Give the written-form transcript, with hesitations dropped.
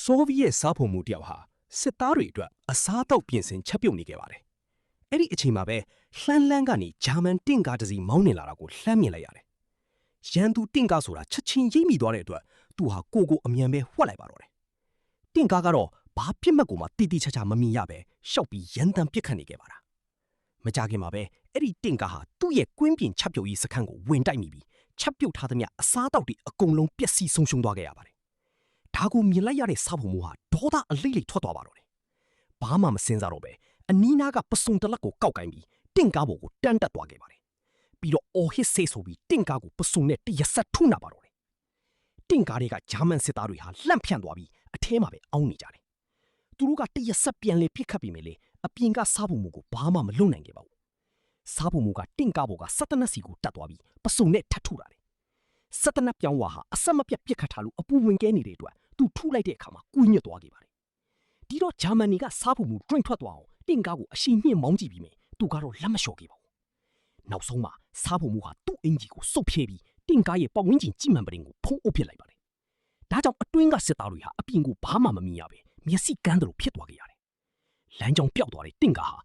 ဆိုဗီယက်စားဖို့မှုတယောက်ဟာစစ်သားတွေအတွက်အစားအသောက်ပြင်ဆင်ချက်ပြုတ်နေခဲ့ပါတယ်။အဲ့ဒီအချိန်မှာပဲလှမ်းကနေဂျာမန်တင့်ကားတစ်စီးမောင်းနေလာတာကိုလှမ်းမြင်လိုက်ရတယ်။ရန်သူတင့်ကားဆိုတာချက်ချင်းရိပ်မိသွားတဲ့အတွက်သူဟာကိုအမြန်ပဲဝှက်လိုက်ပါတော့တယ်။တင့်ကားကတော့ဘာပြစ်မှတ်ကိုမှတိတိကျကျမမြင်ရပဲရှောက်ပြီးရန်တမ်းပစ်ခတ်နေခဲ့ပါတာ။မကြခင်မှာပဲအဲ့ဒီတင့်ကားဟာသူ့ရဲ့ကွင်းပြင်ချက်ပြုတ်ရေးစခန်းကိုဝင်တိုက်မိပြီးချက်ပြုတ်ထားသမျှအစားအသောက်တွေအကုန်လုံးပျက်စီးဆုံးရှုံးသွားခဲ့ရပါတယ်။ဒါကိုမြင်လိုက်ရတဲ့စားဖို့မှုဟာဒေါသအလိမ့်လိမ့်ထွက်သွားပါတော့တယ်။ဘာမှမစင်စားတော့ပဲအနီးနားကပစုံတလက်ကိုကောက်ကိုင်းပြီးတင့်ကားပေါ်ကိုတန်းတက်သွားခဲ့ပါတယ်။ပြီးတော့အော်ဟစ်ဆေးဆိုပြီးတင့်ကားကိုပစုံနဲ့တရက်ဆက်ထုနာပါတော့တယ်။တင့်ကားတွေကဂျာမန်စစ်သားတွေဟာလှန့်ဖြန့်သွားပြီးအထဲမှာပဲအောင်းနေကြတယ်။သူတို့ကတရက်ဆက်ပြန်လေပြစ်ခတ်ပြီးမယ်လေအပြင်ကစားဖို့မှုကိုဘာမှမလုပ်နိုင်ခဲ့ပါဘူး။စားဖို့မှုကတင့်ကားပေါ်ကစက်တနက်စီကိုတက်သွားပြီးပစုံနဲ့ထပ်ထုတာတယ်။စက်တနက်ပြောင်းဝါဟာအဆက်မပြတ်ပြစ်ခတ်ထားလို့အပူဝင်ကဲနေတဲ့အတွက်သူထုလိုက်တဲ့အခါမှာကူးညွတ်သွားခဲ့ပါတယ်။ဒီတော့ဂျာမန်တွေကစားဖို့မှုတွန့်ထွက်သွားအောင်တင့်ကားကိုအရှိညှင့်မောင်းကြည့်ပြီးမယ်သူကတော့လက်မလျှော့ခဲ့ပါဘူး။နောက်ဆုံးမှာစားဖို့မှုဟာသူ့အင်ကြီးကိုစုပ်ဖြဲပြီးတင့်ကားရဲ့ပတ်ဝန်းကျင်ကြည့်မှန်ပရင်ကိုဖုံးအုပ်ပစ်လိုက်ပါတယ်။ဒါကြောင့်အတွင်းကစစ်သားတွေဟာအပြင်ကိုဘာမှမမြင်ရပဲမျက်စိကန်းသလိုဖြစ်သွားခဲ့ရတယ်။လမ်းကြောင်းပျောက်သွားတဲ့တင့်ကားဟာ